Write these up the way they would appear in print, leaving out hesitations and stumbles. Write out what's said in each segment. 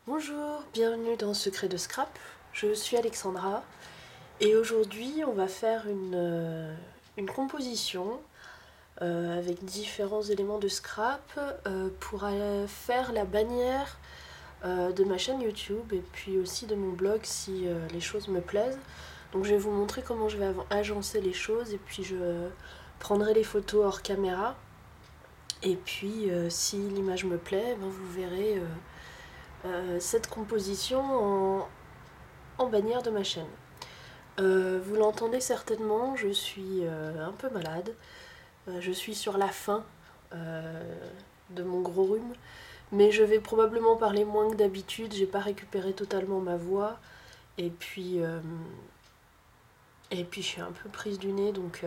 Bonjour, bienvenue dans Secret de Scrap. Je suis Alexandra et aujourd'hui on va faire une composition avec différents éléments de scrap pour faire la bannière de ma chaîne YouTube et puis aussi de mon blog si les choses me plaisent. Donc je vais vous montrer comment je vais agencer les choses et puis je prendrai les photos hors caméra. Et puis si l'image me plaît, ben, vous verrez cette composition en bannière de ma chaîne. Vous l'entendez certainement, je suis un peu malade. Je suis sur la fin de mon gros rhume, mais je vais probablement parler moins que d'habitude. J'ai pas récupéré totalement ma voix, et puis je suis un peu prise du nez, donc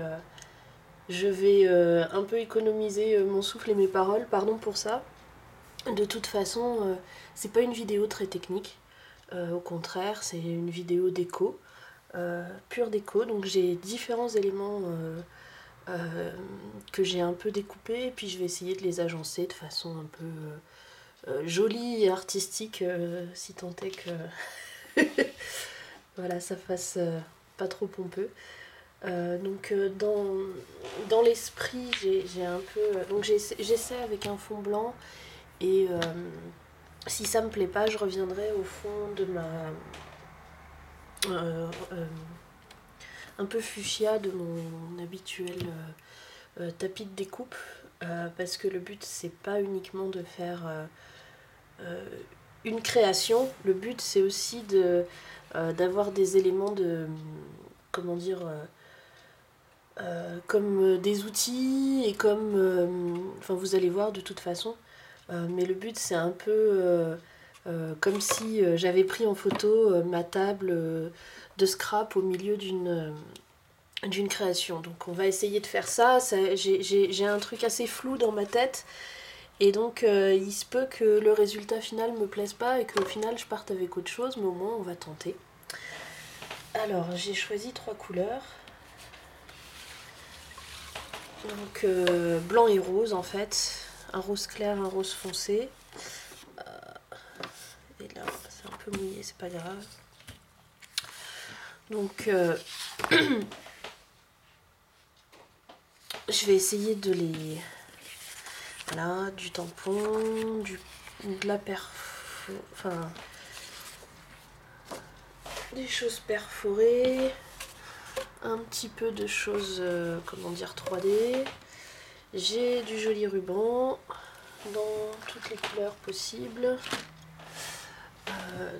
je vais un peu économiser mon souffle et mes paroles. Pardon pour ça. De toute façon, c'est pas une vidéo très technique. Au contraire, c'est une vidéo déco, pure déco. Donc j'ai différents éléments que j'ai un peu découpés, et puis je vais essayer de les agencer de façon un peu jolie et artistique, si tant est que voilà, ça fasse pas trop pompeux. Dans l'esprit, j'ai un peu. Donc j'essaie avec un fond blanc, et si ça me plaît pas, je reviendrai au fond de ma. Un peu fuchsia de mon habituel tapis de découpe, parce que le but c'est pas uniquement de faire une création, le but c'est aussi d'avoir des éléments de, comment dire, comme des outils et comme, enfin vous allez voir de toute façon, mais le but c'est un peu comme si j'avais pris en photo ma table de scrap au milieu d'une création. Donc on va essayer de faire ça. J'ai un truc assez flou dans ma tête, et donc il se peut que le résultat final me plaise pas et qu'au final je parte avec autre chose, mais au moins on va tenter. Alors j'ai choisi 3 couleurs. Donc blanc et rose en fait. Un rose clair, un rose foncé. Et là c'est un peu mouillé, c'est pas grave. Donc je vais essayer de les... Voilà, du tampon, de la enfin, des choses perforées, un petit peu de choses, comment dire, 3D. J'ai du joli ruban dans toutes les couleurs possibles.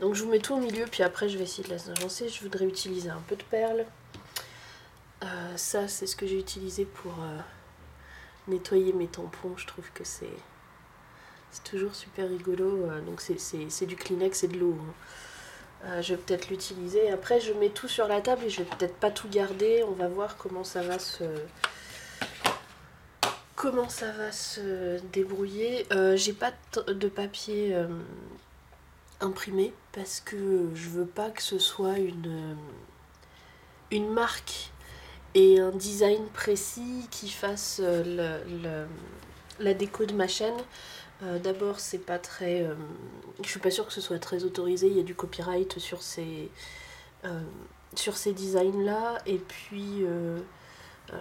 Donc je vous mets tout au milieu, puis après je vais essayer de les agencer. Je voudrais utiliser un peu de perles. Ça c'est ce que j'ai utilisé pour nettoyer mes tampons. Je trouve que c'est toujours super rigolo. Donc c'est du Kleenex et de l'eau. Je vais peut-être l'utiliser. Après je mets tout sur la table et je vais peut-être pas tout garder. On va voir comment ça va se débrouiller. J'ai pas de papier imprimé parce que je veux pas que ce soit une marque et un design précis qui fasse la déco de ma chaîne. D'abord, c'est pas très. Je suis pas sûre que ce soit très autorisé. Il y a du copyright sur ces designs-là. Et puis,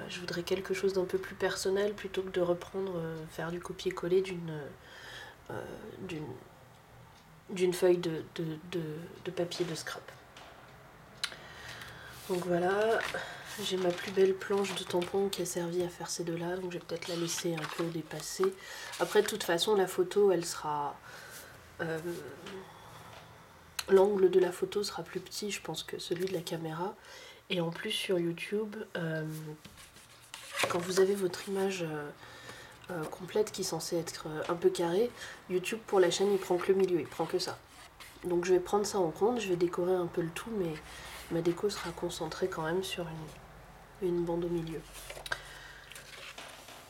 je voudrais quelque chose d'un peu plus personnel plutôt que de reprendre, faire du copier-coller euh, d'une, d'une feuille de papier de scrap. Donc voilà, j'ai ma plus belle planche de tampon qui a servi à faire ces deux-là, donc je vais peut-être la laisser un peu dépasser. Après, de toute façon, la photo, elle sera... l'angle de la photo sera plus petit, je pense, que celui de la caméra. Et en plus, sur YouTube, quand vous avez votre image complète qui est censée être un peu carrée, YouTube, pour la chaîne, il prend que le milieu, il prend que ça. Donc je vais prendre ça en compte, je vais décorer un peu le tout, mais ma déco sera concentrée quand même sur une bande au milieu.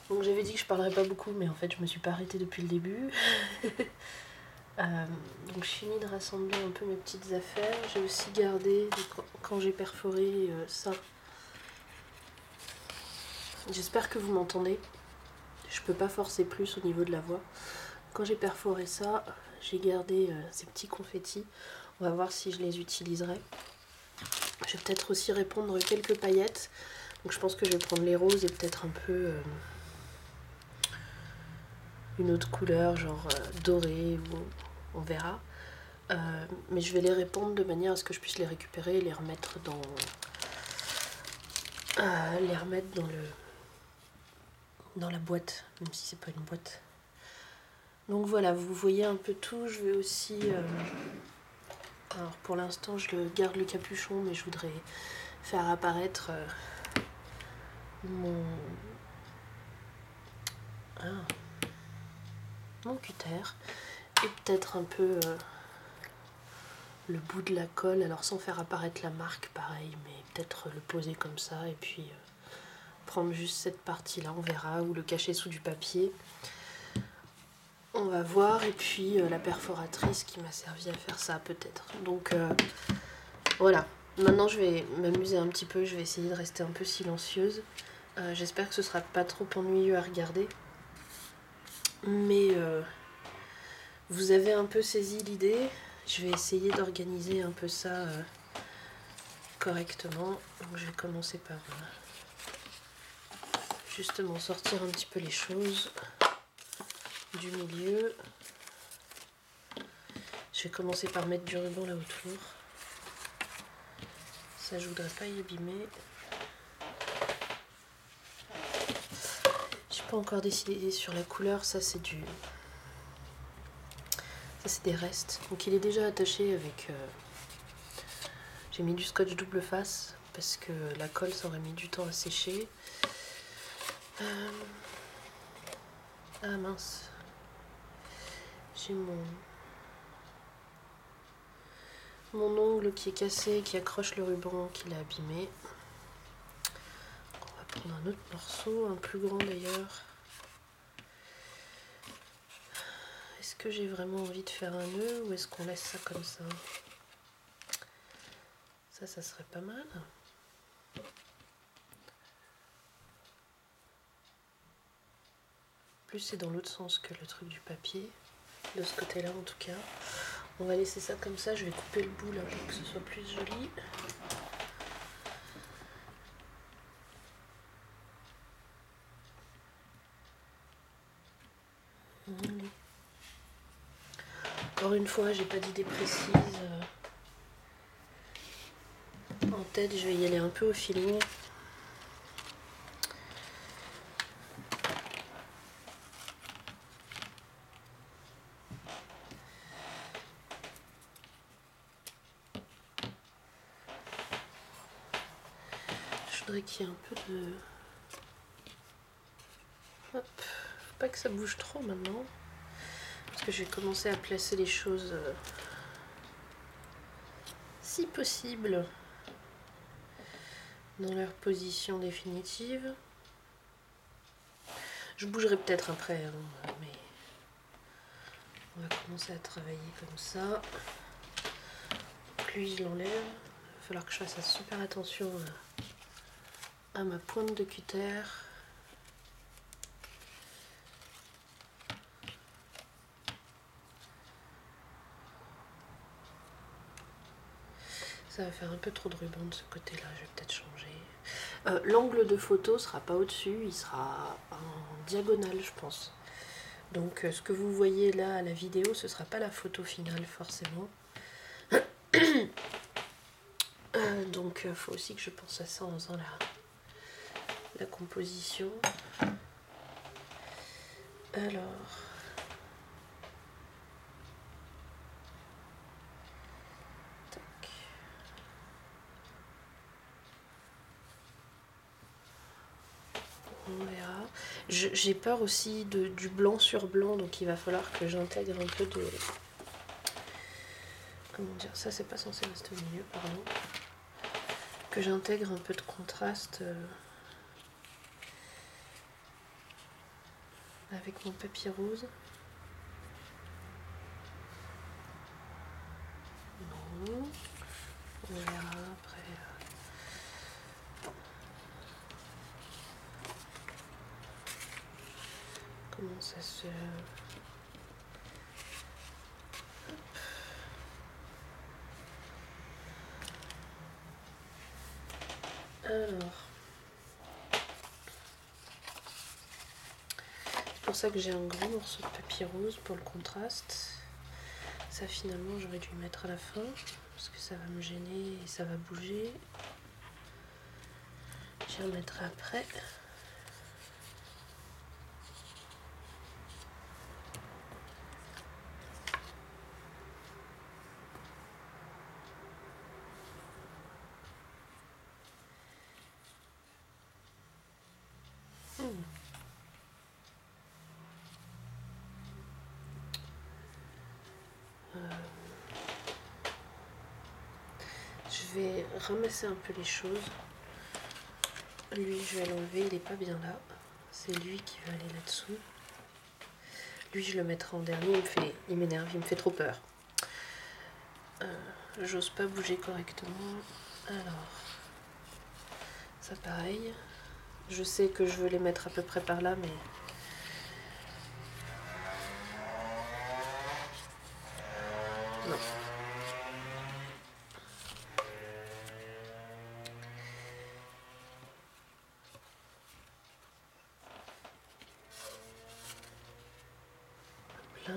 Donc j'avais dit que je parlerais pas beaucoup, mais en fait je me suis pas arrêtée depuis le début. Donc je finis de rassembler un peu mes petites affaires. J'ai aussi gardé, quand j'ai perforé ça. J'espère que vous m'entendez. Je peux pas forcer plus au niveau de la voix. Quand j'ai perforé ça, j'ai gardé ces petits confettis. On va voir si je les utiliserai. Je vais peut-être aussi répandre quelques paillettes. Donc je pense que je vais prendre les roses et peut-être un peu une autre couleur, genre dorée, ou on verra. Mais je vais les répandre de manière à ce que je puisse les récupérer et les remettre dans dans la boîte, même si c'est pas une boîte. Donc voilà, vous voyez un peu tout. Je vais aussi alors pour l'instant je garde le capuchon, mais je voudrais faire apparaître mon cutter et peut-être un peu le bout de la colle, alors sans faire apparaître la marque pareil, mais peut-être le poser comme ça et puis prendre juste cette partie là, on verra, ou le cacher sous du papier, on va voir. Et puis la perforatrice qui m'a servi à faire ça peut-être. Donc voilà, maintenant je vais m'amuser un petit peu, je vais essayer de rester un peu silencieuse. J'espère que ce sera pas trop ennuyeux à regarder, mais vous avez un peu saisi l'idée. Je vais essayer d'organiser un peu ça correctement. Donc je vais commencer par justement sortir un petit peu les choses du milieu. Je vais commencer par mettre du ruban là autour. Ça, je voudrais pas y abîmer. J'ai pas encore décidé sur la couleur. Ça c'est des restes. Donc il est déjà attaché avec... J'ai mis du scotch double face parce que la colle ça aurait mis du temps à sécher. Ah mince. J'ai mon ongle qui est cassé, qui accroche le ruban, qui l'a abîmé. On va prendre un autre morceau, un plus grand d'ailleurs. Est-ce que j'ai vraiment envie de faire un nœud ou est-ce qu'on laisse ça comme ça? Ça serait pas mal. Plus c'est dans l'autre sens que le truc du papier. De ce côté-là en tout cas. On va laisser ça comme ça. Je vais couper le bout là pour que ce soit plus joli. Encore une fois, j'ai pas d'idée précise en tête. Je vais y aller un peu au feeling. Je voudrais qu'il y ait un peu de... Hop, faut pas que ça bouge trop maintenant. Parce que je vais commencer à placer les choses si possible dans leur position définitive. Je bougerai peut-être après, hein, mais on va commencer à travailler comme ça. Lui, je l'enlève. Il va falloir que je fasse super attention à ma pointe de cutter. Ça va faire un peu trop de ruban de ce côté-là, je vais peut-être changer. L'angle de photo sera pas au-dessus, il sera en diagonale, je pense. Donc ce que vous voyez là à la vidéo, ce sera pas la photo finale forcément. Donc il faut aussi que je pense à ça en faisant la composition. Alors... on verra. J'ai peur aussi du blanc sur blanc, donc il va falloir que j'intègre un peu de... Comment dire? Ça, c'est pas censé rester au milieu, pardon. Que j'intègre un peu de contraste avec mon papier rose. Non. On verra après. Comment ça se... Alors, c'est pour ça que j'ai un grand morceau de papier rose pour le contraste. Ça finalement j'aurais dû le mettre à la fin parce que ça va me gêner et ça va bouger. Je le remettrai après. Je vais ramasser un peu les choses. Lui, je vais l'enlever, il n'est pas bien là. C'est lui qui va aller là-dessous. Lui, je le mettrai en dernier, il m'énerve, il me fait trop peur. J'ose pas bouger correctement. Alors, ça pareil. Je sais que je veux les mettre à peu près par là, mais... non. Là.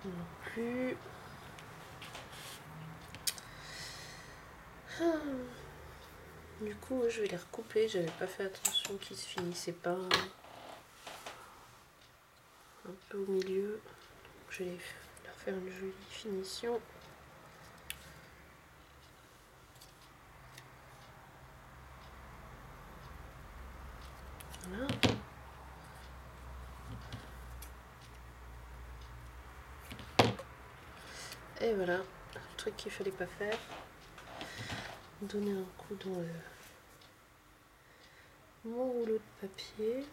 Non plus. Du coup, je vais les recouper. J'avais pas fait attention qu'ils se finissaient pas un peu au milieu. Je vais leur faire une jolie finition. Voilà. Et voilà, le truc qu'il fallait pas faire. Donner un coup dans mon rouleau de papier.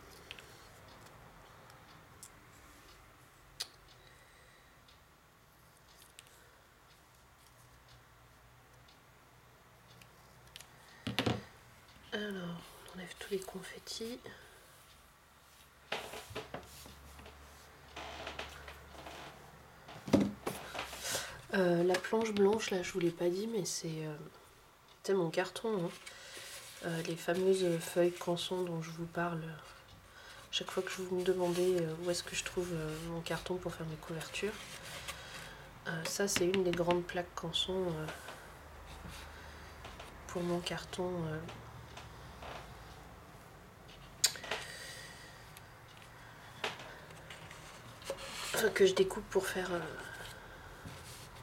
Alors, on enlève tous les confettis. La planche blanche, là, je vous l'ai pas dit, mais c'est mon carton. Hein. Les fameuses feuilles canson dont je vous parle. Chaque fois que vous me demandez où est-ce que je trouve mon carton pour faire mes couvertures. Ça, c'est une des grandes plaques canson pour mon carton. Enfin, que je découpe pour faire...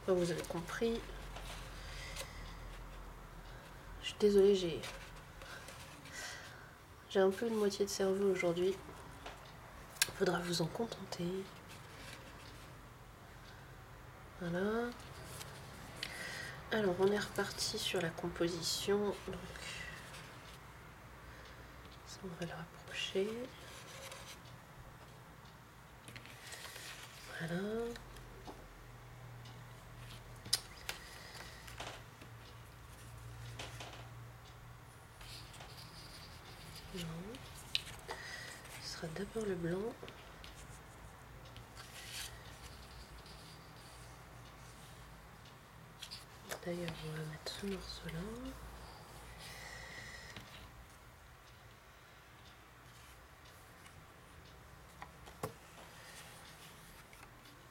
vous avez compris. Je suis désolée, j'ai un peu une moitié de cerveau aujourd'hui. Faudra vous en contenter. Voilà. Alors, on est reparti sur la composition. Donc, ça, on va le rapprocher. Voilà. Non. Ce sera d'abord le blanc. D'ailleurs, on va mettre ce morceau-là.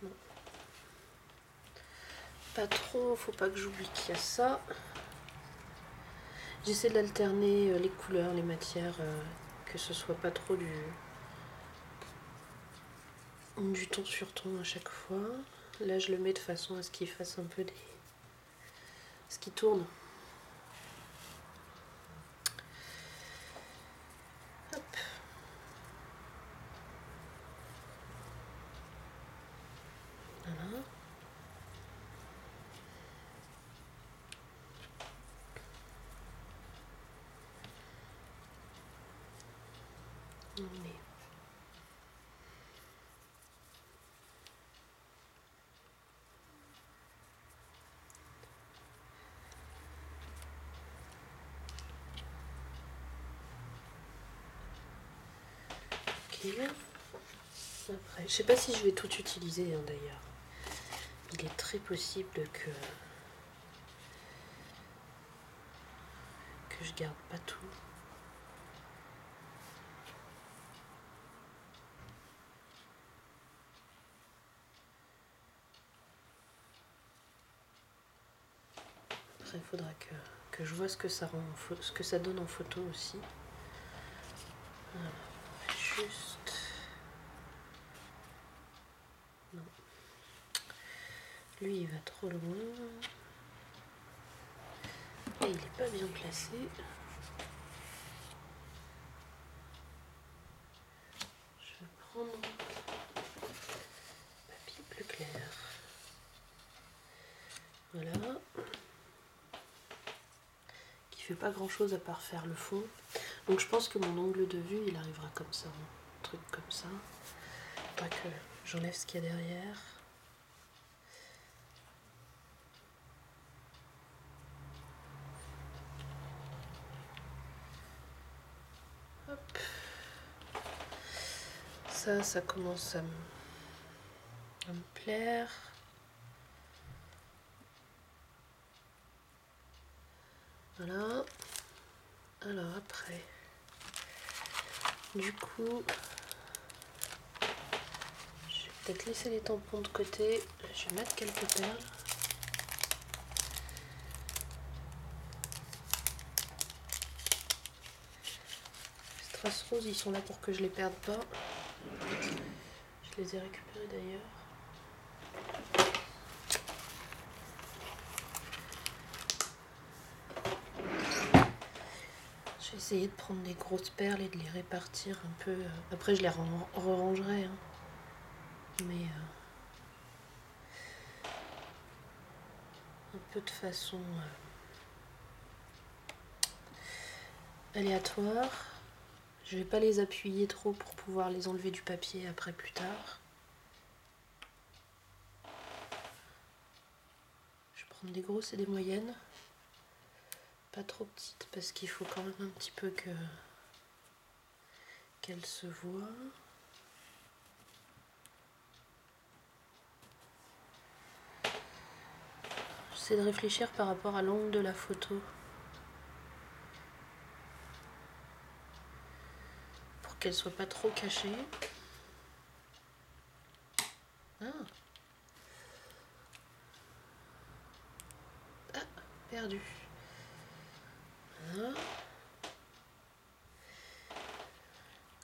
Non. Pas trop, faut pas que j'oublie qu'il y a ça. J'essaie d'alterner les couleurs, les matières, que ce soit pas trop du ton sur ton à chaque fois. Là, je le mets de façon à ce qu'il fasse un peu ce qui tourne. Hop. Voilà. On met. Ok. Après, je sais pas si je vais tout utiliser hein, d'ailleurs. Il est très possible que je garde pas tout. Après, il faudra que je vois ce que ça rend, ce que ça donne en photo aussi. Voilà. Juste. Non. Lui, il va trop loin. Et il n'est pas bien placé. Je vais prendre papier plus clair. Voilà. Qui fait pas grand chose à part faire le fond. Donc je pense que mon angle de vue, il arrivera comme ça. Un truc comme ça. Pas que j'enlève ce qu'il y a derrière. Hop. Ça commence à me plaire. Voilà. Alors après, du coup, je vais peut-être laisser les tampons de côté. Je vais mettre quelques perles. Les strass roses, ils sont là pour que je les perde pas. Je les ai récupérés d'ailleurs. J'ai essayé de prendre des grosses perles et de les répartir un peu. Après, je les re-rangerai. Hein. Mais un peu de façon aléatoire. Je vais pas les appuyer trop pour pouvoir les enlever du papier après plus tard. Je vais prendre des grosses et des moyennes. Pas trop petites parce qu'il faut quand même un petit peu qu'elles se voient. J'essaie de réfléchir par rapport à l'angle de la photo. Pour qu'elle soit pas trop cachée. Ah, perdu. Voilà.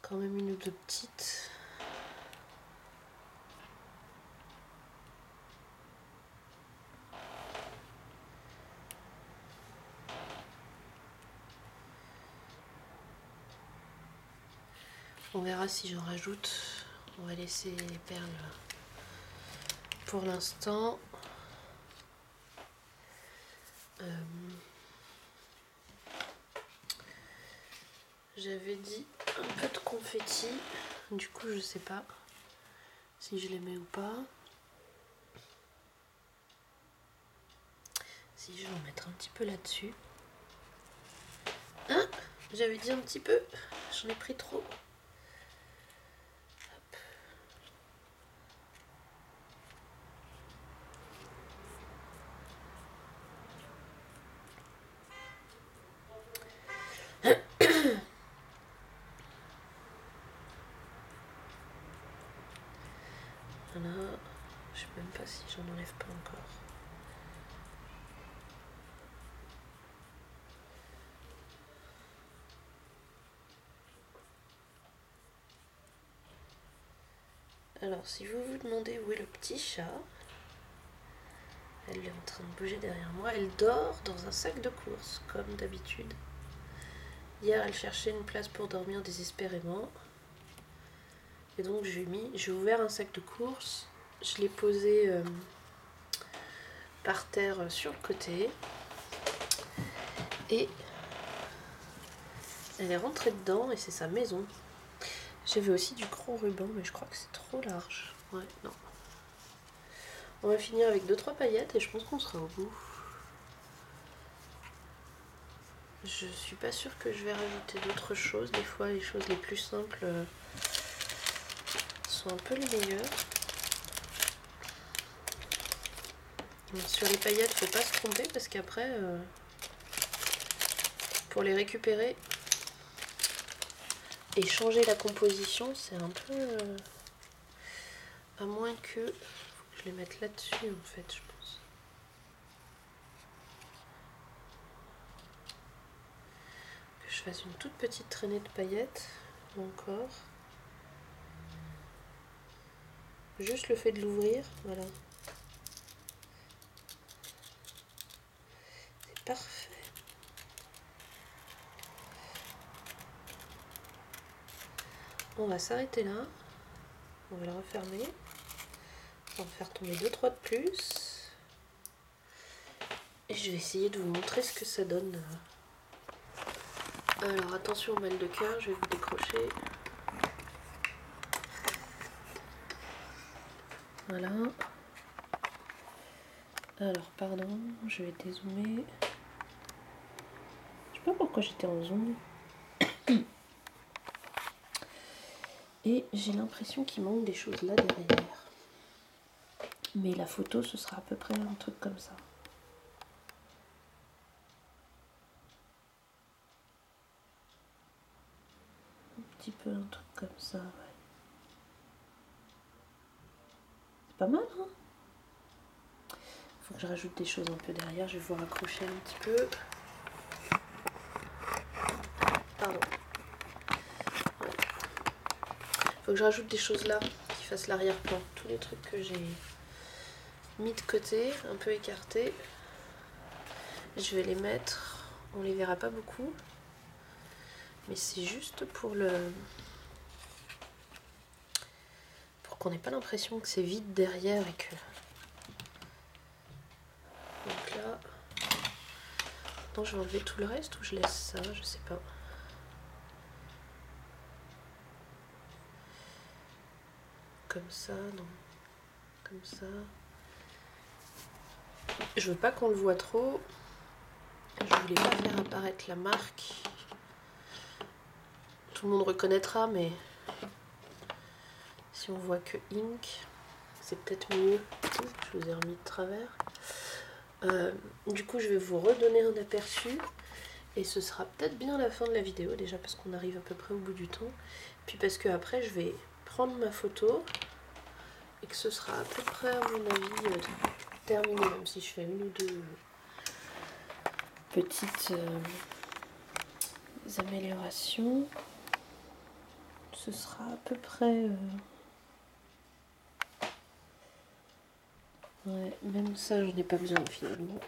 Quand même une ou deux petites. On verra si j'en rajoute. On va laisser les perles pour l'instant. J'avais dit un peu de confetti. Du coup, je sais pas si je les mets ou pas. Si je vais en mettre un petit peu là-dessus. Hein? J'avais dit un petit peu. J'en ai pris trop. Voilà. Je sais même pas si j'en enlève pas encore. Alors, si vous vous demandez où est le petit chat, elle est en train de bouger derrière moi. Elle dort dans un sac de course, comme d'habitude. Hier, elle cherchait une place pour dormir désespérément. Et donc, j'ai ouvert un sac de course. Je l'ai posé par terre sur le côté. Et elle est rentrée dedans et c'est sa maison. J'avais aussi du gros ruban, mais je crois que c'est trop large. Ouais, non. On va finir avec 2-3 paillettes et je pense qu'on sera au bout. Je suis pas sûre que je vais rajouter d'autres choses. Des fois, les choses les plus simples sont un peu les meilleurs. Donc, sur les paillettes, faut pas se tromper parce qu'après, pour les récupérer et changer la composition, c'est un peu... à moins que... Faut que je les mette là-dessus en fait, je pense. Que je fasse une toute petite traînée de paillettes, encore. Juste le fait de l'ouvrir, voilà. C'est parfait. On va s'arrêter là. On va le refermer. On va en faire tomber 2-3 de plus. Et je vais essayer de vous montrer ce que ça donne. Alors attention au mal de cœur, je vais vous décrocher. Voilà. Alors pardon, je vais dézoomer. Je sais pas pourquoi j'étais en zoom. Et j'ai l'impression qu'il manque des choses là derrière. Mais la photo, ce sera à peu près un truc comme ça. Un petit peu un truc comme ça, ouais. C'est pas mal, hein? Faut que je rajoute des choses un peu derrière. Je vais vous raccrocher un petit peu. Pardon. Ouais. Faut que je rajoute des choses là qui fassent l'arrière-plan. Tous les trucs que j'ai mis de côté, un peu écartés. Je vais les mettre. On les verra pas beaucoup. Mais c'est juste pour le... pour qu'on n'ait pas l'impression que c'est vide derrière et que... Donc là... Attends, je vais enlever tout le reste ou je laisse ça, je sais pas. Comme ça, non. Comme ça. Je veux pas qu'on le voit trop. Je voulais pas faire apparaître la marque. Tout le monde reconnaîtra, mais si on voit que Ink, c'est peut-être mieux. Je vous ai remis de travers. Du coup, je vais vous redonner un aperçu. Et ce sera peut-être bien la fin de la vidéo, déjà parce qu'on arrive à peu près au bout du temps. Puis parce que après, je vais prendre ma photo. Et que ce sera à peu près, à mon avis, terminé. Même si je fais une ou deux petites améliorations. Ce sera à peu près... ouais, même ça, je n'ai pas besoin finalement.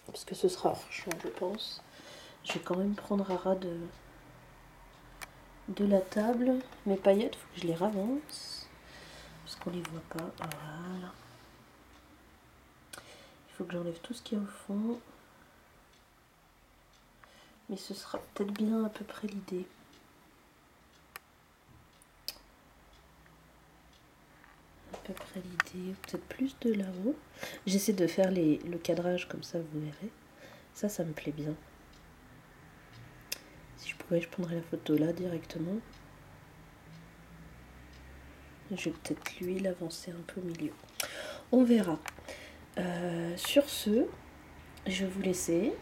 Parce que ce sera hors champ, je pense. Je vais quand même prendre à ras de la table. Mes paillettes, il faut que je les ravance. Parce qu'on les voit pas. Voilà. Il faut que j'enlève tout ce qu'il y a au fond. Mais ce sera peut-être bien à peu près l'idée. À peu près l'idée. Peut-être plus de là-haut. J'essaie de faire le cadrage comme ça, vous verrez. Ça me plaît bien. Si je pouvais, je prendrais la photo là directement. Je vais peut-être lui l'avancer un peu au milieu. On verra. Sur ce, je vais vous laisser.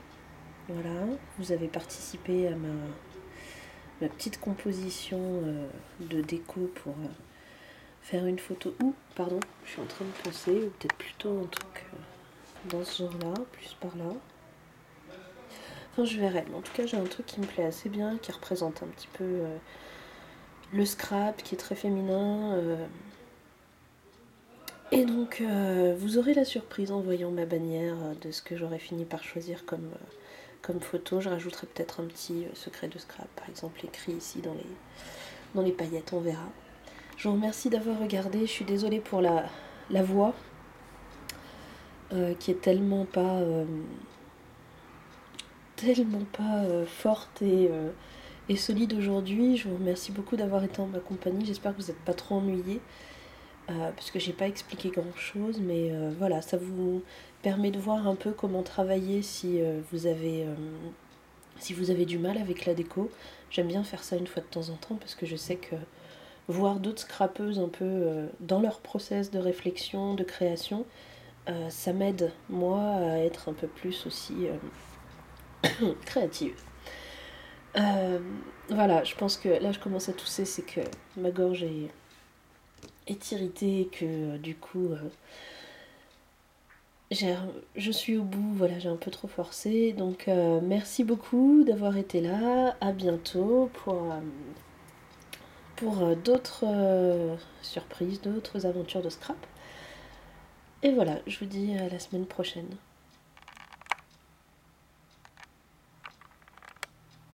Voilà, vous avez participé à ma petite composition de déco pour faire une photo. Ou, pardon, je suis en train de penser, ou peut-être plutôt un truc dans ce genre-là, plus par là. Enfin, je verrai. En tout cas, j'ai un truc qui me plaît assez bien, qui représente un petit peu le scrap, qui est très féminin. Et donc, vous aurez la surprise en voyant ma bannière de ce que j'aurais fini par choisir comme photo. Je rajouterai peut-être un petit secret de scrap, par exemple écrit ici dans les paillettes, on verra. Je vous remercie d'avoir regardé. Je suis désolée pour la voix qui est tellement pas forte et solide aujourd'hui. Je vous remercie beaucoup d'avoir été en ma compagnie. J'espère que vous n'êtes pas trop ennuyés. Parce que j'ai pas expliqué grand chose, mais voilà, ça vous permet de voir un peu comment travailler si vous avez du mal avec la déco. J'aime bien faire ça une fois de temps en temps parce que je sais que voir d'autres scrappeuses un peu dans leur process de réflexion, de création, ça m'aide, moi, à être un peu plus aussi créative. Euh, voilà, je pense que là je commence à tousser, c'est que ma gorge est irritée et que du coup je suis au bout, voilà, j'ai un peu trop forcé. Donc merci beaucoup d'avoir été là, à bientôt pour d'autres surprises, d'autres aventures de scrap. Et voilà, je vous dis à la semaine prochaine.